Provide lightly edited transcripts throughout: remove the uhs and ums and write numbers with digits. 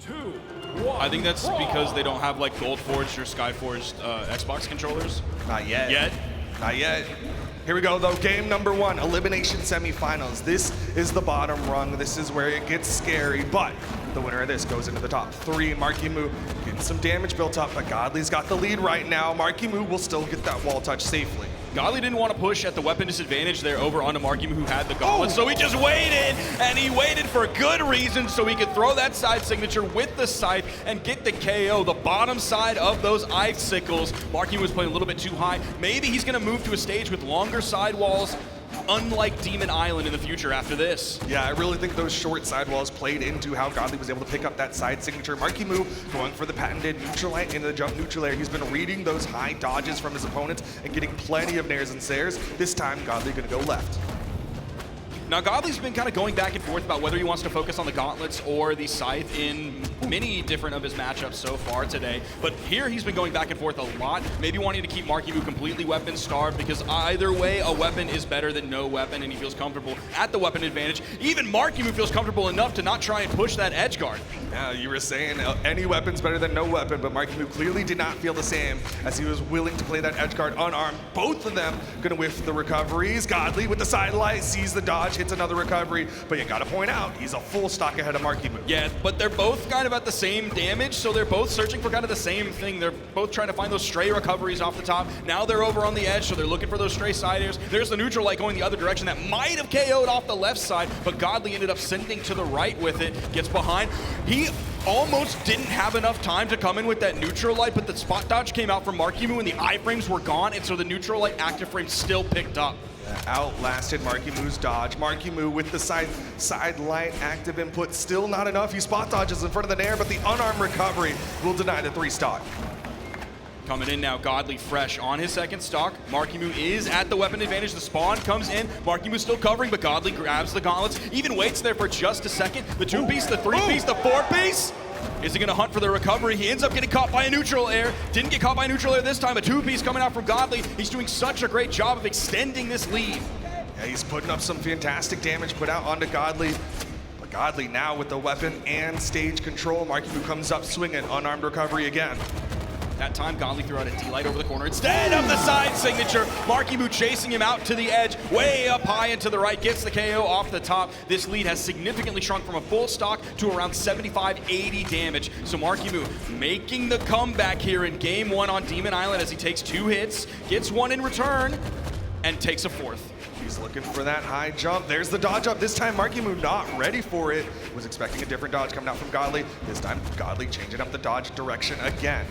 2, 1. I think that's because they don't have like Gold Forged or Sky Forged Xbox controllers. Not yet. Not yet. Here we go, though. Game number 1, Elimination Semifinals. This is the bottom rung. This is where it gets scary, but the winner of this goes into the top 3. Marckiemoo getting some damage built up, but Godly's got the lead right now. Marckiemoo will still get that wall touch safely. Godly didn't want to push at the weapon disadvantage there over onto Marckiemoo, who had the gauntlet, so he just waited, and he waited for good reason so he could throw that side signature with the scythe and get the KO, the bottom side of those icicles. Marckiemoo was playing a little bit too high. Maybe he's going to move to a stage with longer sidewalls, unlike Demon Island in the future after this. Yeah, I really think those short sidewalls played into how Godly was able to pick up that side signature. Marckiemoo going for the patented neutral light into the jump neutral air. He's been reading those high dodges from his opponents and getting plenty of nairs and sares. This time, Godly gonna go left. Now, Godly's been kind of going back and forth about whether he wants to focus on the gauntlets or the scythe in many different of his matchups so far today. But here he's been going back and forth a lot, maybe wanting to keep Marckiemoo completely weapon starved, because either way, a weapon is better than no weapon, and he feels comfortable at the weapon advantage. Even Marckiemoo feels comfortable enough to not try and push that edge guard. Yeah, you were saying any weapon's better than no weapon, but Marckiemoo clearly did not feel the same as he was willing to play that edge guard unarmed. Both of them gonna whiff the recoveries. Godly with the side light, sees the dodge, hits another recovery, but you gotta point out, he's a full stock ahead of Marckiemoo. Yeah, but they're both kind of at the same damage, so they're both searching for kind of the same thing. They're both trying to find those stray recoveries off the top. Now they're over on the edge, so they're looking for those stray side airs. There's the neutral light going the other direction that might have KO'd off the left side, but Godly ended up sending to the right with it, gets behind. He almost didn't have enough time to come in with that neutral light, but the spot dodge came out from Marckiemoo and the iframes were gone, and so the neutral light active frame still picked up. Outlasted Marckiemoo's dodge. Marckiemoo with the side light active input, still not enough. He spot dodges in front of the nair, but the unarmed recovery will deny the 3 stock. Coming in now, Godly fresh on his second stock. Marckiemoo is at the weapon advantage. The spawn comes in. Marckiemoo still covering, but Godly grabs the gauntlets. Even waits there for just a second. The 2-piece, the 3-piece, the 4-piece. Is he gonna hunt for the recovery? He ends up getting caught by a neutral air. Didn't get caught by a neutral air this time. A 2-piece coming out from Godly. He's doing such a great job of extending this lead. Yeah, he's putting up some fantastic damage put out onto Godly. But Godly now with the weapon and stage control. Marckiemoo comes up swinging, unarmed recovery again. That time, Godly threw out a D-light over the corner instead of the side signature. Marckiemoo chasing him out to the edge, way up high and to the right, gets the KO off the top. This lead has significantly shrunk from a full stock to around 75-80 damage. So Marckiemoo making the comeback here in game 1 on Demon Island as he takes 2 hits, gets 1 in return, and takes a 4th. He's looking for that high jump. There's the dodge up. This time, Marckiemoo not ready for it. Was expecting a different dodge coming out from Godly. This time, Godly changing up the dodge direction again.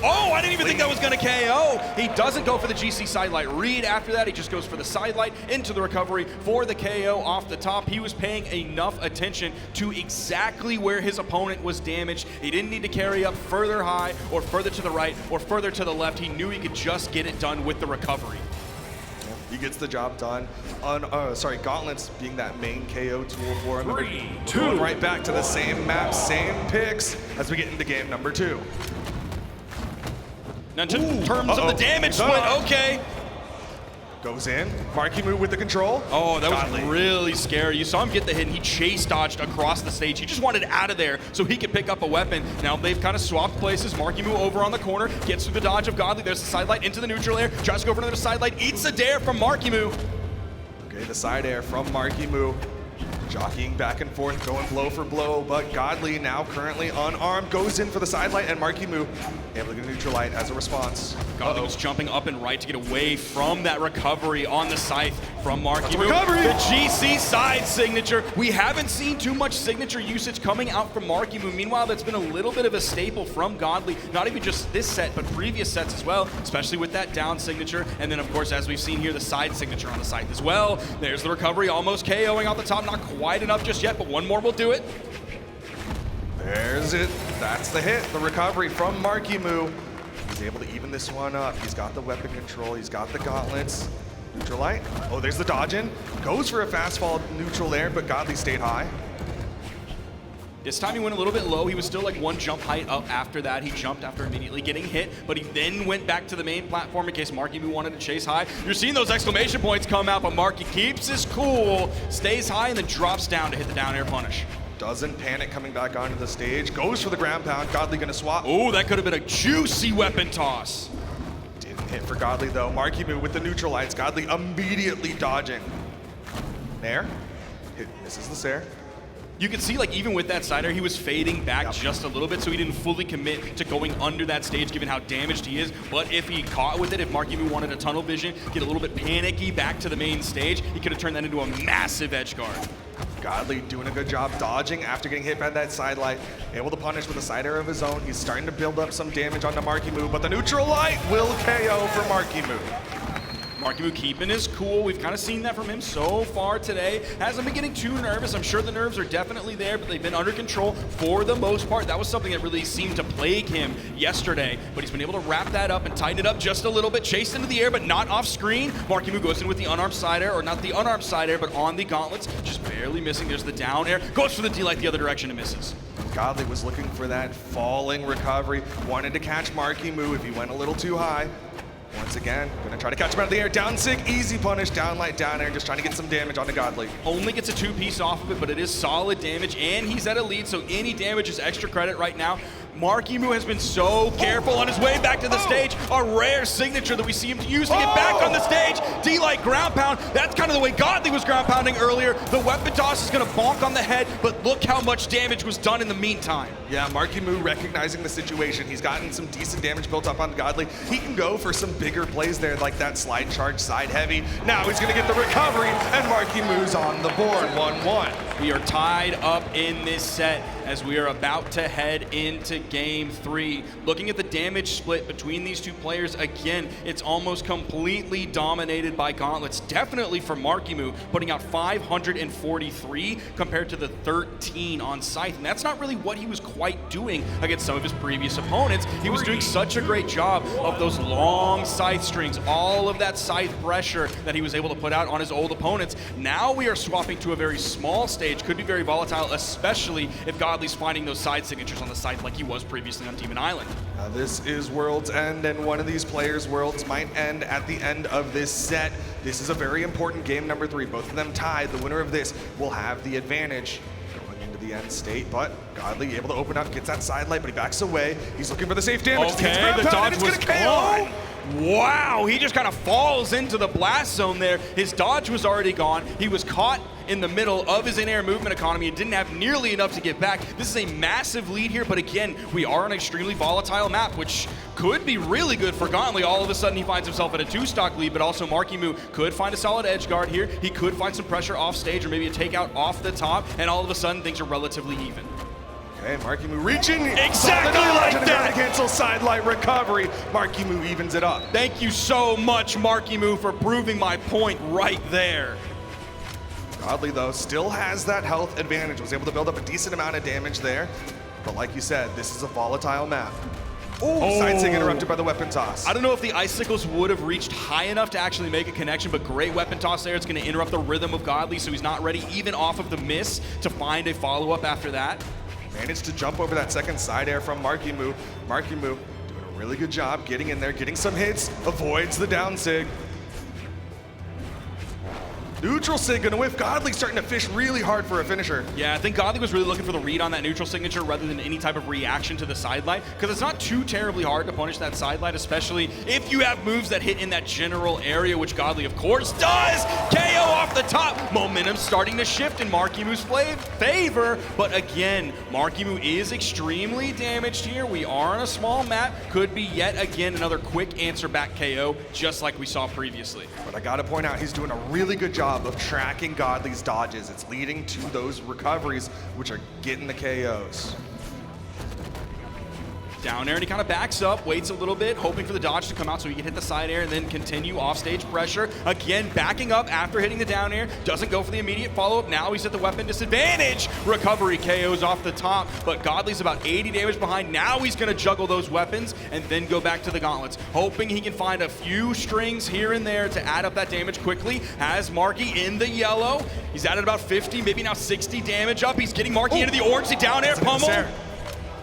Oh, I didn't even think that was gonna KO. He doesn't go for the GC sidelight read after that. He just goes for the sidelight into the recovery for the KO off the top. He was paying enough attention to exactly where his opponent was damaged. He didn't need to carry up further high or further to the right or further to the left. He knew he could just get it done with the recovery. He gets the job done. Gauntlets being that main KO tool for him. 3, 2. Going right back to the same map, same picks as we get into game number 2. Now, in terms of the damage split, okay. Goes in. Marckiemoo with the control. Oh, that Godly. was really scary. You saw him get the hit, and he chase dodged across the stage. He just wanted out of there so he could pick up a weapon. Now they've kind of swapped places. Marckiemoo over on the corner, gets through the dodge of Godly. There's the sidelight into the neutral air. Tries to go for another sidelight, eats a dare from Marckiemoo. Okay, the side air from Marckiemoo. Jockeying back and forth, going blow for blow, but Godly now currently unarmed, goes in for the sidelight, and Marckiemoo able to get a neutral light as a response. Godly was jumping up and right to get away from that recovery on the scythe from Marckiemoo. Recovery! The GC side signature. We haven't seen too much signature usage coming out from Marckiemoo. Meanwhile, that's been a little bit of a staple from Godly, not even just this set, but previous sets as well, especially with that down signature. And then, of course, as we've seen here, the side signature on the scythe as well. There's the recovery, almost KOing off the top, not quite enough just yet, but one more will do it. There's it. That's the hit. The recovery from Marckiemoo. He's able to even this one up. He's got the weapon control. He's got the gauntlets. Neutral light. Oh, there's the dodge in. Goes for a fast fall neutral air, but Godly stayed high. This time he went a little bit low. He was still like 1 jump height up after that. He jumped after immediately getting hit, but he then went back to the main platform in case Marckiemoo wanted to chase high. You're seeing those exclamation points come out, but Marky keeps his cool, stays high, and then drops down to hit the down air punish. Doesn't panic coming back onto the stage. Goes for the ground pound. Godly gonna swap. Oh, that could have been a juicy weapon toss. Didn't hit for Godly though. Marckiemoo with the neutral lights. Godly immediately dodging. Nair. Misses the Sair. You can see, like, even with that side air, he was fading back just a little bit, so he didn't fully commit to going under that stage, given how damaged he is. But if he caught with it, if Marckiemoo wanted a tunnel vision, get a little bit panicky back to the main stage, he could have turned that into a massive edge guard. Godly doing a good job dodging after getting hit by that side light. Able to punish with a side air of his own. He's starting to build up some damage onto Marckiemoo, but the neutral light will KO for Marckiemoo. Marckiemoo keeping his cool. We've kind of seen that from him so far today. Hasn't been getting too nervous. I'm sure the nerves are definitely there, but they've been under control for the most part. That was something that really seemed to plague him yesterday, but he's been able to wrap that up and tighten it up just a little bit. Chased into the air, but not off screen. Marckiemoo goes in with the unarmed side air, or not the unarmed side air, but on the gauntlets. Just barely missing. There's the down air. Goes for the D-light the other direction and misses. Godly was looking for that falling recovery. Wanted to catch Marckiemoo if he went a little too high. Once again, gonna try to catch him out of the air. Down sig, easy punish, down light, down air, just trying to get some damage onto Godly. Only gets a two-piece off of it, but it is solid damage, and he's at a lead, so any damage is extra credit right now. Marckiemoo has been so careful on his way back to the stage. A rare signature that we see him use to get back on the stage. D-light ground pound. That's kind of the way Godly was ground pounding earlier. The weapon toss is going to bonk on the head, but look how much damage was done in the meantime. Yeah, Marckiemoo recognizing the situation. He's gotten some decent damage built up on Godly. He can go for some bigger plays there, like that slide charge side heavy. Now he's going to get the recovery, and Marckiemoo's on the board, 1-1. We are tied up in this set as we are about to head into game 3. Looking at the damage split between these two players, again, it's almost completely dominated by gauntlets. Definitely for Marckiemoo, putting out 543 compared to the 13 on Scythe. And that's not really what he was quite doing against some of his previous opponents. He was doing such a great job of those long Scythe strings, all of that Scythe pressure that he was able to put out on his old opponents. Now we are swapping to a very small stage. Could be very volatile, especially if Godly's finding those side signatures on the side like he was previously on Demon Island. This is World's End, and one of these players' worlds might end at the end of this set. This is a very important game number 3. Both of them tied. The winner of this will have the advantage going into the end state, but Godly able to open up, gets that side light, but he backs away. He's looking for the safe damage. Okay, the dodge was gone. Wow, he just kind of falls into the blast zone there. His dodge was already gone. He was caught in the middle of his in-air movement economy and didn't have nearly enough to get back. This is a massive lead here, but again, we are on an extremely volatile map, which could be really good for Gauntlet. All of a sudden, he finds himself at a 2-stock lead, but also Marckiemoo could find a solid edge guard here. He could find some pressure off stage or maybe a takeout off the top, and all of a sudden, things are relatively even. Okay, Marckiemoo reaching. Exactly like that. Cancel side light recovery. Marckiemoo evens it up. Thank you so much, Marckiemoo, for proving my point right there. Godly, though, still has that health advantage. Was able to build up a decent amount of damage there. But like you said, this is a volatile map. Oh, side sig interrupted by the weapon toss. I don't know if the icicles would have reached high enough to actually make a connection, but great weapon toss there. It's going to interrupt the rhythm of Godly, so he's not ready even off of the miss to find a follow-up after that. Managed to jump over that second side air from Marckiemoo. Marckiemoo doing a really good job getting in there, getting some hits, avoids the down sig. Neutral sig gonna whiff. Godly starting to fish really hard for a finisher. Yeah, I think Godly was really looking for the read on that neutral signature rather than any type of reaction to the side light, because it's not too terribly hard to punish that side light, especially if you have moves that hit in that general area, which Godly, of course, does. KO off the top. Momentum starting to shift in Marckiemoo's favor, but again, Marckiemoo is extremely damaged here. We are on a small map. Could be yet again another quick answer back KO, just like we saw previously. But I gotta point out, he's doing a really good job of tracking Godly's dodges. It's leading to those recoveries, which are getting the KOs. Down air, and he kind of backs up, waits a little bit, hoping for the dodge to come out so he can hit the side air and then continue offstage pressure. Again, backing up after hitting the down air, doesn't go for the immediate follow-up. Now he's at the weapon disadvantage. Recovery KOs off the top, but Godly's about 80 damage behind. Now he's going to juggle those weapons and then go back to the gauntlets, hoping he can find a few strings here and there to add up that damage quickly. Has Marky in the yellow. He's added about 50, maybe now 60 damage up. He's getting Marky into the orange, the down air pummel.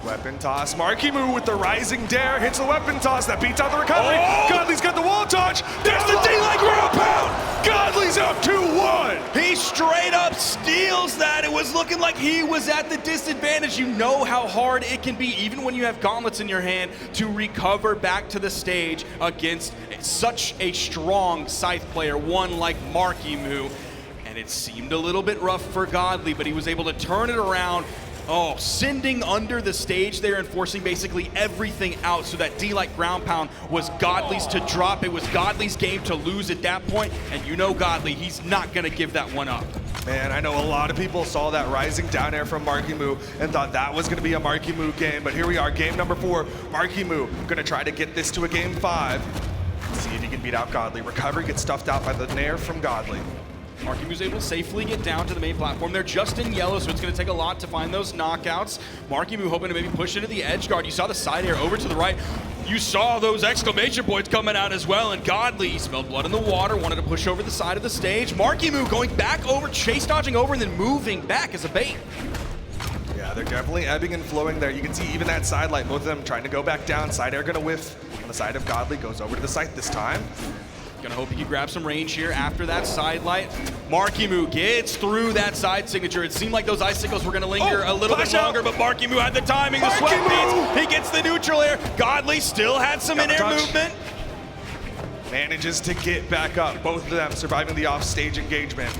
Weapon toss. Marckiemoo with the rising dare hits the weapon toss that beats out the recovery. Oh! Godly's got the wall touch. There's the D-like ground pound. Godly's up 2-1. He straight up steals that. It was looking like he was at the disadvantage. You know how hard it can be, even when you have gauntlets in your hand, to recover back to the stage against such a strong Scythe player, one like Marckiemoo. And it seemed a little bit rough for Godly, but he was able to turn it around. Oh, sending under the stage there and forcing basically everything out so that D-like ground pound was Godly's to drop. It was Godly's game to lose at that point, and you know Godly, he's not gonna give that one up. Man, I know a lot of people saw that rising down air from Marckiemoo and thought that was gonna be a Marckiemoo game, but here we are, game number 4. Marckiemoo gonna try to get this to a game 5. See if he can beat out Godly. Recovery gets stuffed out by the nair from Godly. Marckiemoo able to safely get down to the main platform. They're just in yellow, so it's going to take a lot to find those knockouts. Marckiemoo hoping to maybe push into the edge guard. You saw the side air over to the right. You saw those exclamation points coming out as well, and Godly smelled blood in the water, wanted to push over the side of the stage. Marckiemoo going back over, chase dodging over, and then moving back as a bait. Yeah, they're definitely ebbing and flowing there. You can see even that side light, both of them trying to go back down. Side air gonna whiff on the side of Godly, goes over to the site this time. Gonna hope he can grab some range here after that side light. Marckiemoo gets through that side signature. It seemed like those icicles were gonna linger a little bit longer, but Marckiemoo had the timing, the sweat beats. He gets the neutral air. Godly still had some in-air movement. Manages to get back up, both of them surviving the off-stage engagement.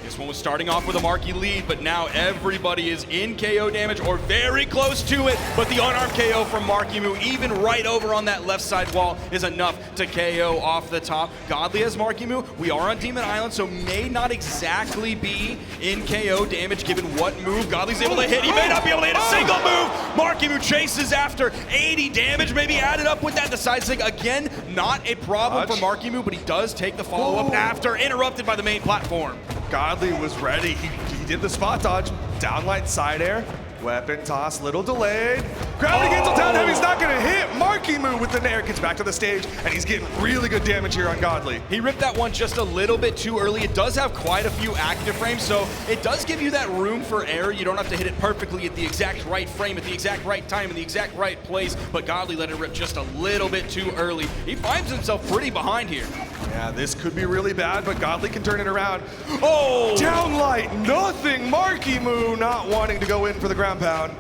This one was starting off with a Marky lead, but now everybody is in KO damage or very close to it. But the unarmed KO from Marckiemoo, even right over on that left side wall, is enough to KO off the top. Godly as Marckiemoo, we are on Demon Island, so may not exactly be in KO damage given what move Godly's able to hit. He may not be able to hit a single move. Marckiemoo chases after 80 damage, maybe added up with that. The side sig, again, not a problem for Marckiemoo, but he does take the follow-up after, interrupted by the main platform. Godly was ready. He did the spot dodge, downlight side air, weapon toss, little delayed. Gravity cancel down heavy's not gonna hit. Marckiemoo with the nair gets back to the stage, and he's getting really good damage here on Godly. He ripped that one just a little bit too early. It does have quite a few active frames, so it does give you that room for error. You don't have to hit it perfectly at the exact right frame, at the exact right time, in the exact right place, but Godly let it rip just a little bit too early. He finds himself pretty behind here. Yeah, this could be really bad, but Godly can turn it around. Oh! Downlight, nothing. Marckiemoo not wanting to go in for the ground pound.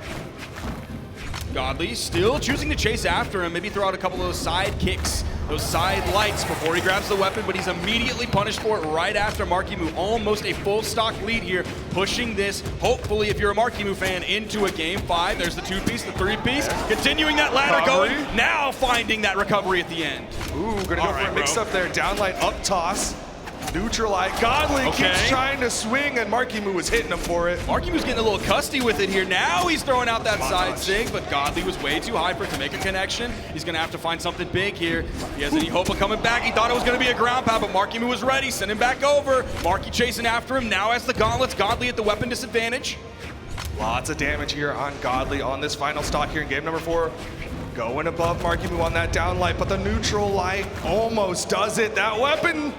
Godly still choosing to chase after him, maybe throw out a couple of those side kicks, those side lights before he grabs the weapon, but he's immediately punished for it right after Marckiemoo. Almost a full stock lead here, pushing this, hopefully, if you're a Marckiemoo fan, into a game 5. There's the 2-piece, the 3-piece, continuing that ladder going, now finding that recovery at the end. Ooh, gonna go for a mix-up there. Downlight, up toss. Neutralite. Godly keeps trying to swing, and Marckiemoo was hitting him for it. Marckiemoo's getting a little custy with it here. Now he's throwing out that side sig, but Godly was way too high for it to make a connection. He's gonna have to find something big here. He has any hope of coming back. He thought it was gonna be a ground pound, but Marckiemoo was ready. Send him back over. Marky chasing after him. Now has the gauntlets. Godly at the weapon disadvantage. Lots of damage here on Godly on this final stock here in game number 4. Going above Marckiemoo on that down light, but the neutral light almost does it. That weapon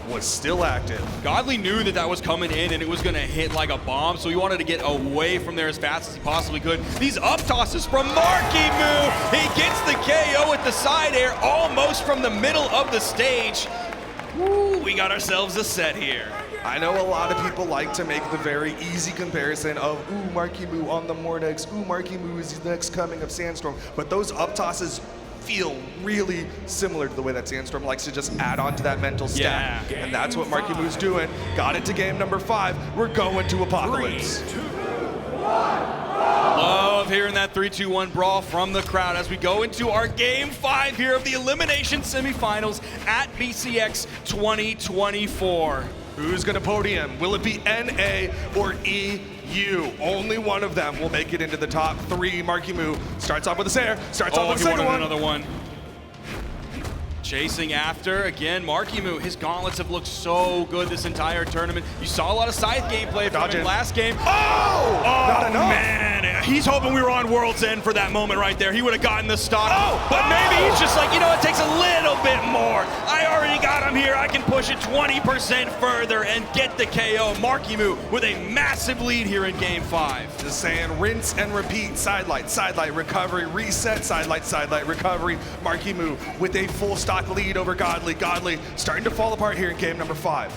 was still active. Godly knew that that was coming in and it was gonna hit like a bomb, so he wanted to get away from there as fast as he possibly could. These up tosses from Marckiemoo. He gets the KO at the side air, almost from the middle of the stage. Woo, we got ourselves a set here. I know a lot of people like to make the very easy comparison of, ooh, Marckiemoo on the Mordex, ooh, Marckiemoo is the next coming of Sandstorm, but those up tosses feel really similar to the way that Sandstorm likes to just add on to that mental stack. Yeah. And that's what Marckiemoo's doing. Got it to game number 5. We're going to Apocalypse. 3, 2, 1. Love hearing that 3-2-1 brawl from the crowd as we go into our game 5 here of the Elimination semifinals at BCX 2024. Who's gonna podium? Will it be NA or EU? Only one of them will make it into the top 3. Marckiemoo starts off with a Sair, starts off with the second one. Another one. Chasing after, again, Marckiemoo. His gauntlets have looked so good this entire tournament. You saw a lot of scythe gameplay from him last game. Oh! Not enough. Man, he's hoping we were on World's End for that moment right there. He would have gotten the stock. But maybe he's just like, you know, it takes a little bit more. I already got him here. I can push it 20% further and get the KO. Marckiemoo with a massive lead here in Game 5. Just saying, rinse and repeat. Sidelight, recovery, reset, sidelight, recovery. Marckiemoo with a full stock lead over Godly. Godly starting to fall apart here in game number 5.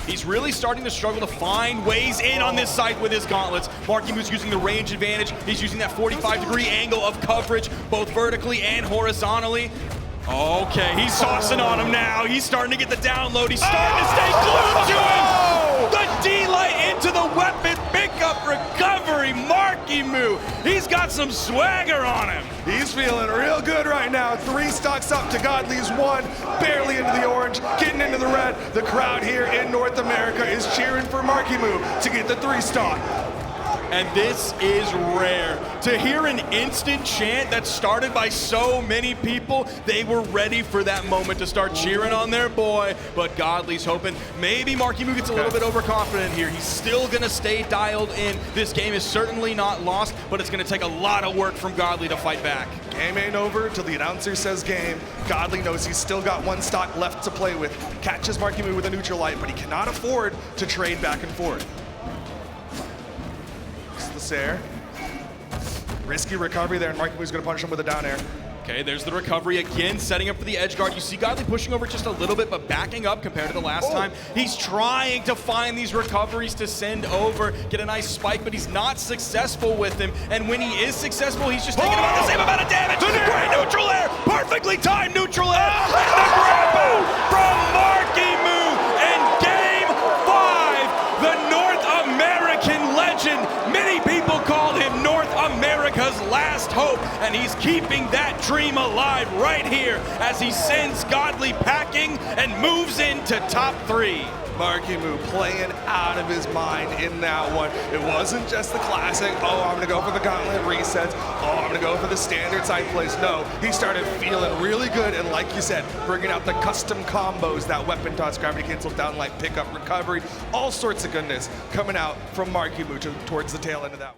He's really starting to struggle to find ways in on this site with his gauntlets. Marckiemoo's using the range advantage. He's using that 45-degree angle of coverage, both vertically and horizontally. Okay, he's saucing on him now. He's starting to get the download. He's starting to stay glued to him. The D-light into the weapon pickup recovery. Marckiemoo, he's got some swagger on him. He's feeling real good right now. 3 stocks up to Godly's 1, barely into the orange, getting into the red. The crowd here in North America is cheering for Marckiemoo to get the 3 stock. And this is rare. To hear an instant chant that started by so many people, they were ready for that moment to start cheering on their boy. But Godly's hoping maybe Marckiemoo gets a little bit overconfident here. He's still gonna stay dialed in. This game is certainly not lost, but it's gonna take a lot of work from Godly to fight back. Game ain't over till the announcer says game. Godly knows he's still got 1 stock left to play with. Catches Marckiemoo with a neutral light, but he cannot afford to trade back and forth. Air. Risky recovery there, and Marckiemoo's going to punish him with a down air. Okay, there's the recovery again, setting up for the edge guard. You see Godly pushing over just a little bit, but backing up compared to the last time. He's trying to find these recoveries to send over, get a nice spike, but he's not successful with them. And when he is successful, he's just taking about the same amount of damage. Great neutral air, perfectly timed neutral air. And the grab out from Marckiemoo. And Game 5, the North American legend. Many people called him North America's last hope, and he's keeping that dream alive right here as he sends Godly packing and moves into top 3. Marckiemoo playing out of his mind in that one. It wasn't just the classic, oh, I'm gonna go for the gauntlet resets, oh, I'm gonna go for the standard side plays. No, he started feeling really good, and like you said, bringing out the custom combos, that weapon toss, gravity cancel, downlight, pickup, recovery, all sorts of goodness coming out from Marckiemoo towards the tail end of that one.